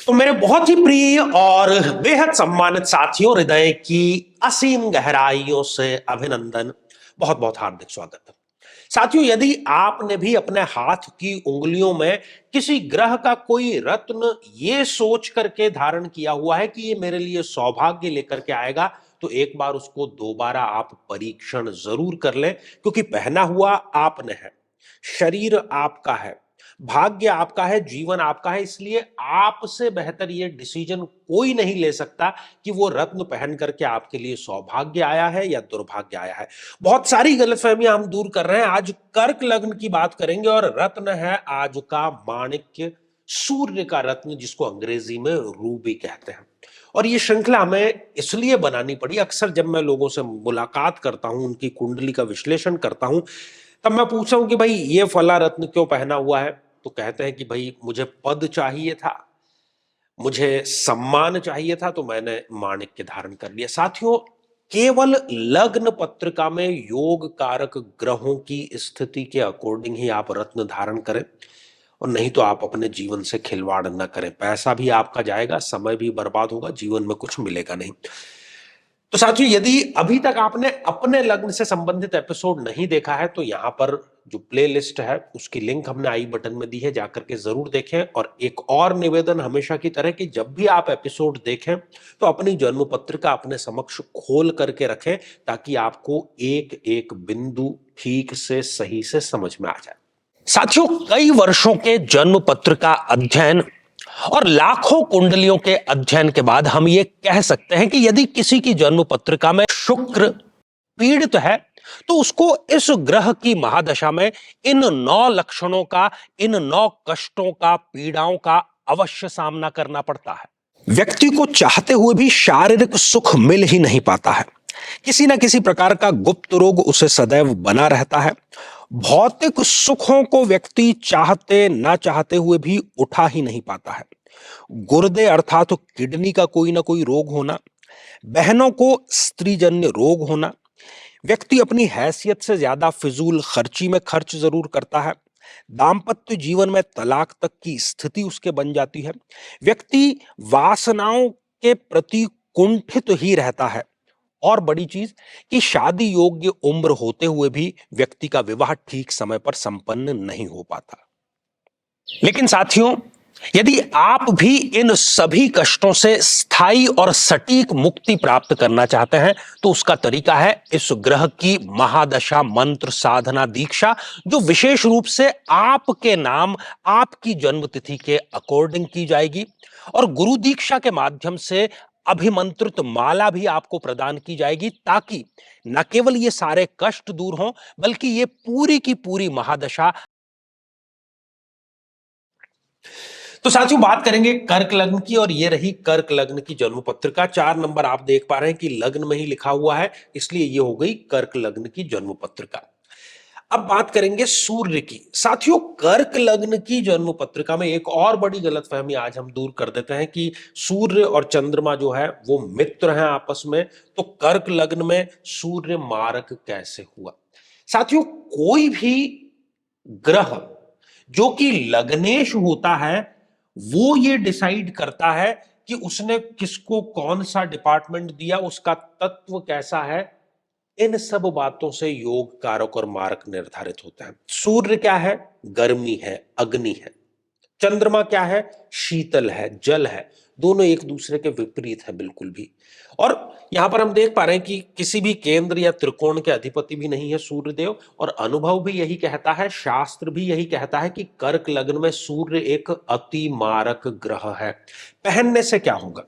तो मेरे बहुत ही प्रिय और बेहद सम्मानित साथियों, हृदय की असीम गहराइयों से अभिनंदन, बहुत बहुत हार्दिक स्वागत। साथियों, यदि आपने भी अपने हाथ की उंगलियों में किसी ग्रह का कोई रत्न ये सोच करके धारण किया हुआ है कि ये मेरे लिए सौभाग्य लेकर के आएगा, तो एक बार उसको दोबारा आप परीक्षण जरूर कर लें, क्योंकि पहना हुआ आपने है, शरीर आपका है, भाग्य आपका है, जीवन आपका है। इसलिए आपसे बेहतर ये डिसीजन कोई नहीं ले सकता कि वो रत्न पहन करके आपके लिए सौभाग्य आया है या दुर्भाग्य आया है। बहुत सारी गलतफहमियां हम दूर कर रहे हैं। आज कर्क लग्न की बात करेंगे और रत्न है आज का माणिक्य, सूर्य का रत्न, जिसको अंग्रेजी में रूबी कहते हैं। और ये श्रृंखला हमें इसलिए बनानी पड़ी, अक्सर जब मैं लोगों से मुलाकात करता हूं, उनकी कुंडली का विश्लेषण करता हूं, तब मैं पूछता हूं कि भाई ये फला रत्न क्यों पहना हुआ है, तो कहते हैं कि भाई मुझे पद चाहिए था, मुझे सम्मान चाहिए था, तो मैंने माणिक्य धारण कर लिया। साथियों, केवल लग्न पत्रिका में योग कारक ग्रहों की स्थिति के अकॉर्डिंग ही आप रत्न धारण करें, और नहीं तो आप अपने जीवन से खिलवाड़ न करें। पैसा भी आपका जाएगा, समय भी बर्बाद होगा, जीवन में कुछ मिलेगा नहीं। तो साथियों, यदि अभी तक आपने अपने लग्न से संबंधित एपिसोड नहीं देखा है, तो यहां पर जो प्लेलिस्ट है उसकी लिंक हमने आई बटन में दी है, जाकर के जरूर देखें। और एक और निवेदन हमेशा की तरह कि जब भी आप एपिसोड देखें तो अपनी जन्म पत्रिका अपने समक्ष खोल करके रखें, ताकि आपको एक एक बिंदु ठीक से सही से समझ में आ जाए। साथियों, कई वर्षों के जन्म पत्रिका अध्ययन और लाखों कुंडलियों के अध्ययन के बाद हम ये कह सकते हैं कि यदि किसी की जन्म पत्रिका में शुक्र पीड़ित है, तो उसको इस ग्रह की महादशा में इन 9 लक्षणों का, इन 9 कष्टों का, पीड़ाओं का अवश्य सामना करना पड़ता है। व्यक्ति को चाहते हुए भी शारीरिक सुख मिल ही नहीं पाता है। किसी ना किसी प्रकार का गुप्त रोग उसे सदैव बना रहता है। भौतिक सुखों को व्यक्ति चाहते ना चाहते हुए भी उठा ही नहीं पाता है। गुर्दे अर्थात किडनी का कोई ना कोई रोग होना, बहनों को स्त्रीजन्य रोग होना, व्यक्ति अपनी हैसियत से ज्यादा फिजूल खर्ची में खर्च जरूर करता है, दाम्पत्य जीवन में तलाक तक की स्थिति उसके बन जाती है, व्यक्ति वासनाओं के प्रति कुंठित ही रहता है, और बड़ी चीज कि शादी योग्य उम्र होते हुए भी व्यक्ति का विवाह ठीक समय पर संपन्न नहीं हो पाता। लेकिन साथियों, यदि आप भी इन सभी कष्टों से स्थायी और सटीक मुक्ति प्राप्त करना चाहते हैं, तो उसका तरीका है इस ग्रह की महादशा मंत्र साधना दीक्षा, जो विशेष रूप से आपके नाम, आपकी जन्मतिथि के अकॉर्डिंग की जाएगी। और गुरु दीक्षा के माध्यम से अभिमंत्रित माला भी आपको प्रदान की जाएगी, ताकि न केवल ये सारे कष्ट दूर हों, बल्कि ये पूरी की पूरी महादशा। तो साथियों, बात करेंगे कर्क लग्न की, और ये रही कर्क लग्न की जन्म पत्रिका। 4 नंबर आप देख पा रहे हैं कि लग्न में ही लिखा हुआ है, इसलिए ये हो गई कर्क लग्न की जन्म पत्रिका। अब बात करेंगे सूर्य की। साथियों, कर्क लग्न की जन्म पत्रिका में एक और बड़ी गलतफहमी आज हम दूर कर देते हैं कि सूर्य और चंद्रमा जो है वो मित्र हैं आपस में, तो कर्क लग्न में सूर्य मारक कैसे हुआ। साथियों, कोई भी ग्रह जो कि लग्नेश होता है, वो ये डिसाइड करता है कि उसने किसको कौन सा डिपार्टमेंट दिया, उसका तत्व कैसा है। इन सब बातों से योग कारक और मारक निर्धारित होता है। सूर्य क्या है? गर्मी है, अग्नि है। चंद्रमा क्या है? शीतल है, जल है। दोनों एक दूसरे के विपरीत है बिल्कुल भी। और यहां पर हम देख पा रहे हैं कि किसी भी केंद्र या त्रिकोण के अधिपति भी नहीं है सूर्यदेव, और अनुभव भी यही कहता है, शास्त्र भी यही कहता है कि कर्क लग्न में सूर्य एक अति मारक ग्रह है। पहनने से क्या होगा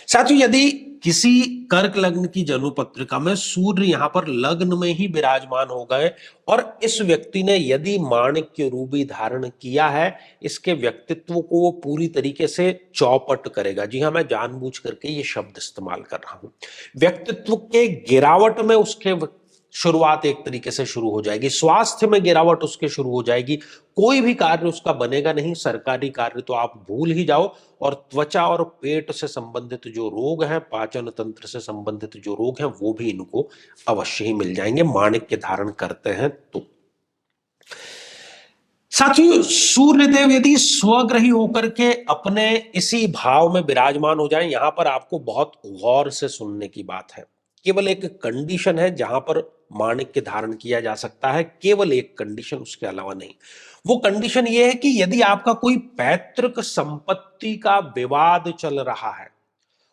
साथियों? यदि किसी कर्क लग्न की जन्म पत्रिका में सूर्य यहां पर लग्न में ही विराजमान हो गए, और इस व्यक्ति ने यदि माणिक्य रूबी धारण किया है, इसके व्यक्तित्व को वो पूरी तरीके से चौपट करेगा। जी हां, मैं जानबूझ करके ये शब्द इस्तेमाल कर रहा हूं। व्यक्तित्व के गिरावट में उसके शुरुआत एक तरीके से शुरू हो जाएगी, स्वास्थ्य में गिरावट उसके शुरू हो जाएगी, कोई भी कार्य उसका बनेगा नहीं, सरकारी कार्य तो आप भूल ही जाओ। और त्वचा और पेट से संबंधित जो रोग हैं, पाचन तंत्र से संबंधित जो रोग हैं, वो भी इनको अवश्य ही मिल जाएंगे, माणिक्य धारण करते हैं तो। साथियों, सूर्यदेव यदि स्वग्रही होकर के अपने इसी भाव में विराजमान हो जाएं, यहां पर आपको बहुत गौर से सुनने की बात है। केवल एक कंडीशन है जहां पर माणिक्य धारण किया जा सकता है, केवल एक कंडीशन, उसके अलावा नहीं। वो कंडीशन ये है कि यदि आपका कोई पैतृक संपत्ति का विवाद चल रहा है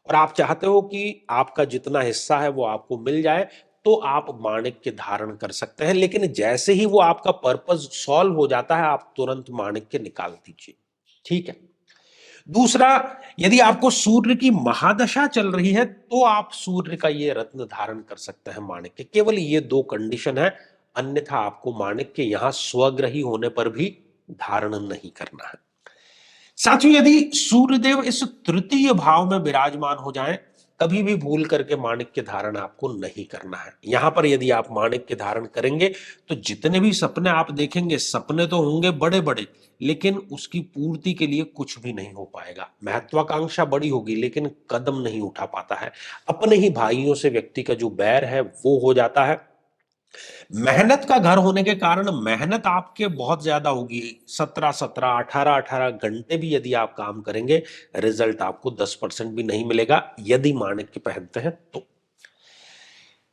और आप चाहते हो कि आपका जितना हिस्सा है वो आपको मिल जाए, तो आप माणिक्य धारण कर सकते हैं। लेकिन जैसे ही वो आपका पर्पस सॉल्व हो जाता है, आप तुरंत माणिक्य निकाल दीजिए। ठीक है। दूसरा, यदि आपको सूर्य की महादशा चल रही है तो आप सूर्य का ये रत्न धारण कर सकते हैं, माणिक्य। केवल ये दो कंडीशन है, अन्यथा आपको माणिक्य यहां स्वग्रही होने पर भी धारण नहीं करना है। साथियों, यदि सूर्यदेव इस तृतीय भाव में विराजमान हो जाएं, कभी भी भूल करके माणिक्य धारण आपको नहीं करना है। यहां पर यदि आप माणिक्य धारण करेंगे तो जितने भी सपने आप देखेंगे, सपने तो होंगे बड़े बड़े, लेकिन उसकी पूर्ति के लिए कुछ भी नहीं हो पाएगा। महत्वाकांक्षा बड़ी होगी लेकिन कदम नहीं उठा पाता है। अपने ही भाइयों से व्यक्ति का जो बैर है वो हो जाता है। मेहनत का घर होने के कारण मेहनत आपके बहुत ज्यादा होगी। 17-17, 18-18 घंटे भी यदि आप काम करेंगे, रिजल्ट आपको 10% भी नहीं मिलेगा यदि माणिक्य पहनते हैं तो।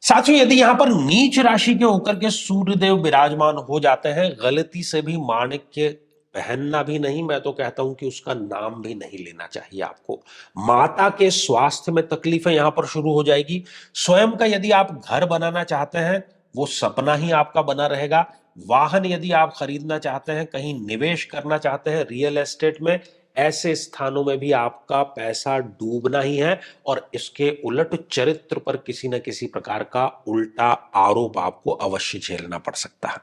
साथियों, यदि यहां पर नीच राशि के होकर के सूर्यदेव विराजमान हो जाते हैं, गलती से भी माणिक्य पहनना भी नहीं, मैं तो कहता हूं कि उसका नाम भी नहीं लेना चाहिए आपको। माता के स्वास्थ्य में तकलीफें यहां पर शुरू हो जाएगी। स्वयं का यदि आप घर बनाना चाहते हैं, वो सपना ही आपका बना रहेगा। वाहन यदि आप खरीदना चाहते हैं, कहीं निवेश करना चाहते हैं रियल एस्टेट में, ऐसे स्थानों में भी आपका पैसा डूबना ही है। और इसके उलट चरित्र पर किसी न किसी प्रकार का उल्टा आरोप आपको अवश्य झेलना पड़ सकता है।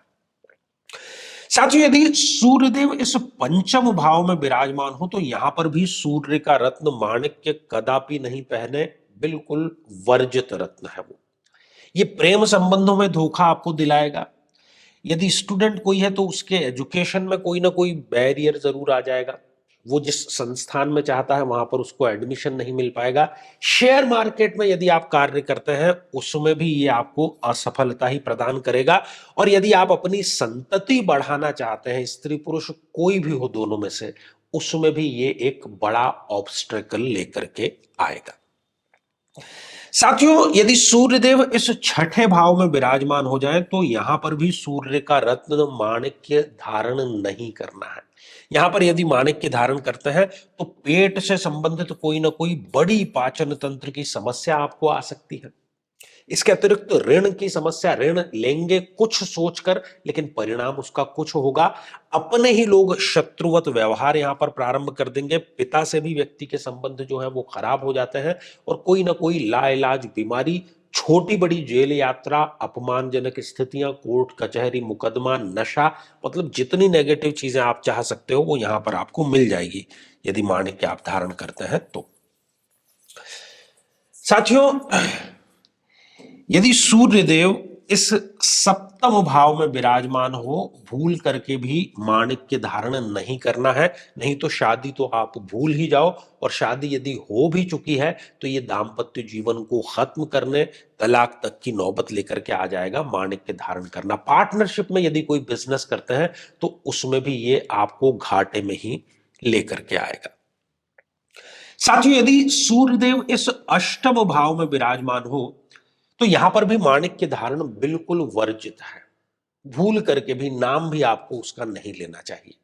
साथियों, यदि सूर्यदेव इस पंचम भाव में विराजमान हो तो यहां पर भी सूर्य का रत्न माणिक्य कदापि नहीं पहने, बिल्कुल वर्जित रत्न है वो। ये प्रेम संबंधों में धोखा आपको दिलाएगा। यदि स्टूडेंट कोई है तो उसके एजुकेशन में कोई ना कोई बैरियर जरूर आ जाएगा। वो जिस संस्थान में चाहता है वहां पर उसको एडमिशन नहीं मिल पाएगा। शेयर मार्केट में यदि आप कार्य करते हैं, उसमें भी ये आपको असफलता ही प्रदान करेगा। और यदि आप अपनी संतति बढ़ाना चाहते हैं, स्त्री पुरुष कोई भी हो दोनों में से, उसमें भी ये एक बड़ा ऑब्स्टेकल लेकर के आएगा। साथियों, यदि सूर्यदेव इस छठे भाव में विराजमान हो जाए तो यहां पर भी सूर्य का रत्न माणिक्य धारण नहीं करना है। यहां पर यदि माणिक्य धारण करते हैं तो पेट से संबंधित कोई ना कोई बड़ी पाचन तंत्र की समस्या आपको आ सकती है। इसके अतिरिक्त ऋण की समस्या, ऋण लेंगे कुछ सोचकर लेकिन परिणाम उसका कुछ होगा। अपने ही लोग शत्रुवत व्यवहार यहां पर प्रारंभ कर देंगे। पिता से भी व्यक्ति के संबंध जो है वो खराब हो जाते हैं और कोई ना कोई लाइलाज बीमारी, छोटी बड़ी जेल यात्रा, अपमानजनक स्थितियां, कोर्ट कचहरी, मुकदमा, नशा, मतलब जितनी नेगेटिव चीजें आप चाह सकते हो वो यहां पर आपको मिल जाएगी यदि माणिक्य आप धारण करते हैं तो। साथियों, यदि सूर्यदेव इस सप्तम भाव में विराजमान हो, भूल करके भी माणिक्य धारण नहीं करना है। नहीं तो शादी तो आप भूल ही जाओ, और शादी यदि हो भी चुकी है तो ये दाम्पत्य जीवन को खत्म करने, तलाक तक की नौबत लेकर के आ जाएगा माणिक्य धारण करना। पार्टनरशिप में यदि कोई बिजनेस करते हैं तो उसमें भी ये आपको घाटे में ही लेकर के आएगा। साथियों, यदि सूर्यदेव इस अष्टम भाव में विराजमान हो तो यहां पर भी माणिक्य धारण बिल्कुल वर्जित है। भूल करके भी नाम भी आपको उसका नहीं लेना चाहिए।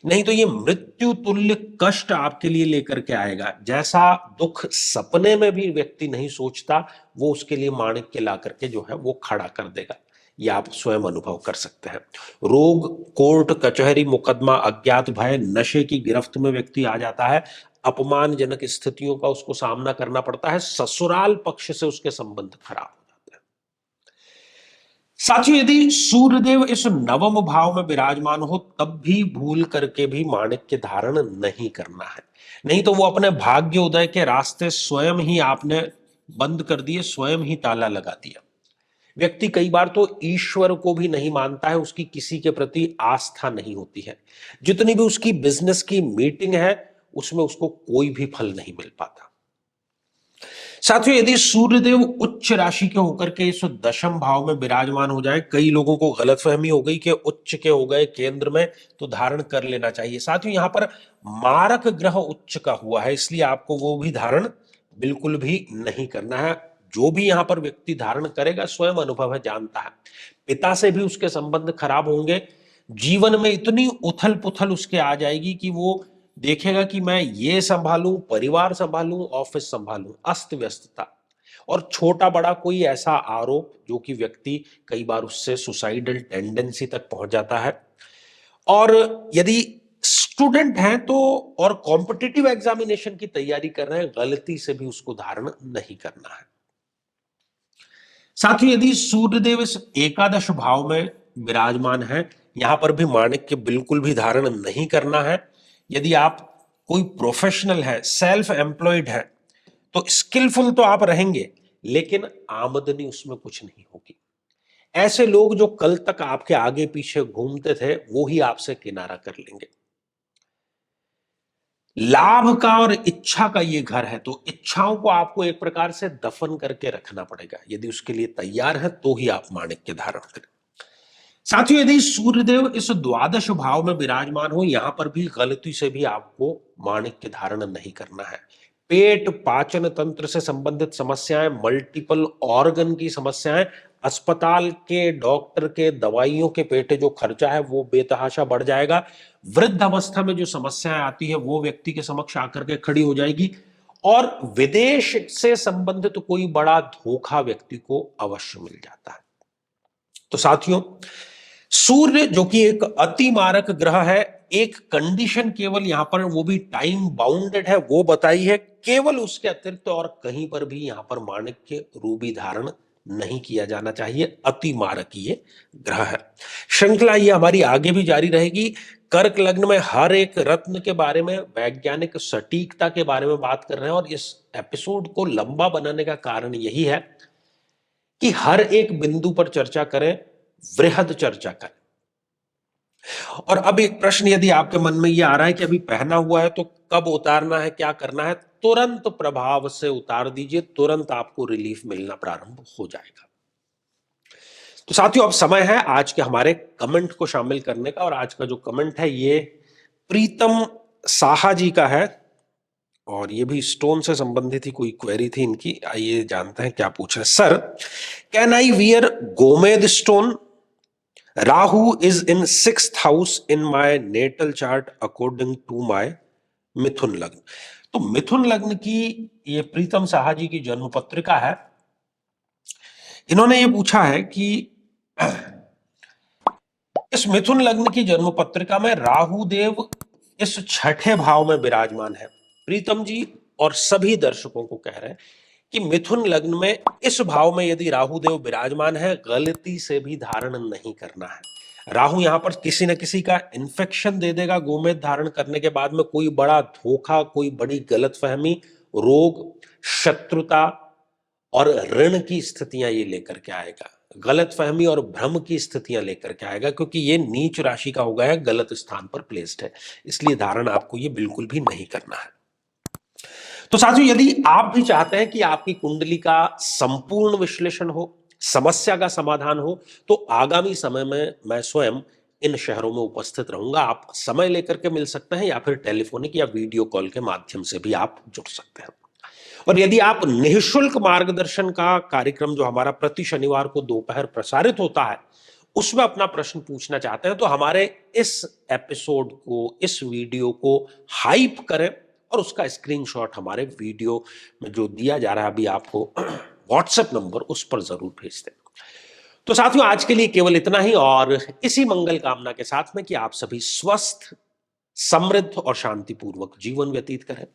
नहीं तो ये मृत्यु तुल्य कष्ट आपके लिए लेकर के आएगा। जैसा दुख सपने में भी व्यक्ति नहीं सोचता, वो उसके लिए माणिक्य ला करके जो है वो खड़ा कर देगा। ये आप स्वयं अनुभव कर सकते हैं। रोग, कोर्ट कचहरी, मुकदमा, अज्ञात भय, नशे की गिरफ्त में व्यक्ति आ जाता है। अपमानजनक स्थितियों का उसको सामना करना पड़ता है। ससुराल पक्ष से उसके संबंध खराब हो जाते हैं। साथियों, यदि सूर्यदेव इस नवम भाव में विराजमान हो तब भी भूल करके भी माणिक्य धारण नहीं करना है। नहीं तो वो अपने भाग्य उदय के रास्ते स्वयं ही आपने बंद कर दिए, स्वयं ही ताला लगा दिया। व्यक्ति कई बार तो ईश्वर को भी नहीं मानता है, उसकी किसी के प्रति आस्था नहीं होती है। जितनी भी उसकी बिजनेस की मीटिंग है उसमें उसको कोई भी फल नहीं मिल पाता। साथियों, यदि सूर्यदेव उच्च राशि के होकर के इस दशम भाव में विराजमान हो जाए, कई लोगों को गलतफहमी हो गई कि उच्च के हो गए केंद्र में तो धारण कर लेना चाहिए। साथियों, यहां पर मारक ग्रह उच्च का हुआ है, इसलिए आपको वो भी धारण बिल्कुल भी नहीं करना है। जो भी यहां पर व्यक्ति धारण करेगा स्वयं अनुभव है, जानता है। पिता से भी उसके संबंध खराब होंगे, जीवन में इतनी उथल पुथल उसके आ जाएगी कि वो देखेगा कि मैं ये संभालूं, परिवार संभालूं, ऑफिस संभालूं, अस्त व्यस्तता। और छोटा बड़ा कोई ऐसा आरोप जो कि व्यक्ति कई बार उससे सुसाइडल टेंडेंसी तक पहुंच जाता है। और यदि स्टूडेंट हैं तो और कॉम्पिटिटिव एग्जामिनेशन की तैयारी कर रहे हैं, गलती से भी उसको धारण नहीं करना है। साथियों, यदि सूर्यदेव इस एकादश भाव में विराजमान है, यहां पर भी माणिक्य बिल्कुल भी धारण नहीं करना है। यदि आप कोई प्रोफेशनल है, सेल्फ एम्प्लॉयड है, तो स्किलफुल तो आप रहेंगे, लेकिन आमदनी उसमें कुछ नहीं होगी। ऐसे लोग जो कल तक आपके आगे पीछे घूमते थे, वो ही आपसे किनारा कर लेंगे। लाभ का और इच्छा का ये घर है, तो इच्छाओं को आपको एक प्रकार से दफन करके रखना पड़ेगा। यदि उसके लिए तैयार है तो ही आप माणिक्य धारण करें। साथियों, यदि सूर्यदेव इस द्वादश भाव में विराजमान हो, यहां पर भी गलती से भी आपको माणिक्य धारण नहीं करना है। पेट पाचन तंत्र से संबंधित समस्याएं, मल्टीपल ऑर्गन की समस्याएं, अस्पताल के डॉक्टर के दवाइयों के पेटे जो खर्चा है वो बेतहाशा बढ़ जाएगा। वृद्ध अवस्था में जो समस्याएं आती है वो व्यक्ति के समक्ष आकर के खड़ी हो जाएगी। और विदेश से संबंधित कोई बड़ा धोखा व्यक्ति को अवश्य मिल जाता है। तो साथियों, सूर्य जो कि एक अति मारक ग्रह है, एक कंडीशन केवल यहां पर वो भी टाइम बाउंडेड है वो बताई है, केवल उसके अतिरिक्त और कहीं पर भी यहां पर माणिक्य रूबी धारण नहीं किया जाना चाहिए। अति मारक ये ग्रह है। श्रृंखला ये हमारी आगे भी जारी रहेगी। कर्क लग्न में हर एक रत्न के बारे में, वैज्ञानिक सटीकता के बारे में बात कर रहे हैं, और इस एपिसोड को लंबा बनाने का कारण यही है कि हर एक बिंदु पर चर्चा करें, वृहद चर्चा करें। और अब एक प्रश्न यदि आपके मन में यह आ रहा है कि अभी पहना हुआ है तो कब उतारना है, क्या करना है, तुरंत प्रभाव से उतार दीजिए, तुरंत आपको रिलीफ मिलना प्रारंभ हो जाएगा। तो साथियों, अब समय है आज के हमारे कमेंट को शामिल करने का, और आज का जो कमेंट है ये प्रीतम साहा जी का है, और ये भी स्टोन से संबंधित ही कोई क्वेरी थी इनकी। आइए जानते हैं क्या पूछ रहे। Sir, can I wear gomed stone? Rahu is in 6th house in my natal chart according to my Mithun lagna. तो मिथुन लग्न की ये प्रीतम साहा जी की जन्म पत्रिका है। इन्होंने ये पूछा है कि इस मिथुन लग्न की जन्म पत्रिका में राहु देव इस 6ठे भाव में विराजमान है। प्रीतम जी और सभी दर्शकों को कह रहे हैं कि मिथुन लग्न में इस भाव में यदि राहु देव विराजमान है, गलती से भी धारण नहीं करना है। राहु यहां पर किसी न किसी का इन्फेक्शन दे देगा गोमेद धारण करने के बाद में, कोई बड़ा धोखा, कोई बड़ी गलतफहमी, रोग, शत्रुता और ऋण की स्थितियां ये लेकर के आएगा। गलतफहमी और भ्रम की स्थितियां लेकर के आएगा, क्योंकि ये नीच राशि का हो गया है, गलत स्थान पर प्लेस्ड है, इसलिए धारण आपको ये बिल्कुल भी नहीं करना है। तो साथियों, यदि आप भी चाहते हैं कि आपकी कुंडली का संपूर्ण विश्लेषण हो, समस्या का समाधान हो, तो आगामी समय में मैं स्वयं इन शहरों में उपस्थित रहूंगा। आप समय लेकर के मिल सकते हैं, या फिर टेलीफोनिक या वीडियो कॉल के माध्यम से भी आप जुड़ सकते हैं। और यदि आप निःशुल्क मार्गदर्शन का कार्यक्रम जो हमारा प्रति शनिवार को दोपहर प्रसारित होता है, उसमें अपना प्रश्न पूछना चाहते हैं, तो हमारे इस एपिसोड को, इस वीडियो को हाइप करें और उसका स्क्रीनशॉट हमारे वीडियो में जो दिया जा रहा है अभी आपको व्हाट्सएप नंबर, उस पर जरूर भेज दें। तो साथियों, आज के लिए केवल इतना ही, और इसी मंगल कामना के साथ में कि आप सभी स्वस्थ, समृद्ध और शांतिपूर्वक जीवन व्यतीत करें।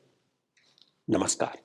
नमस्कार।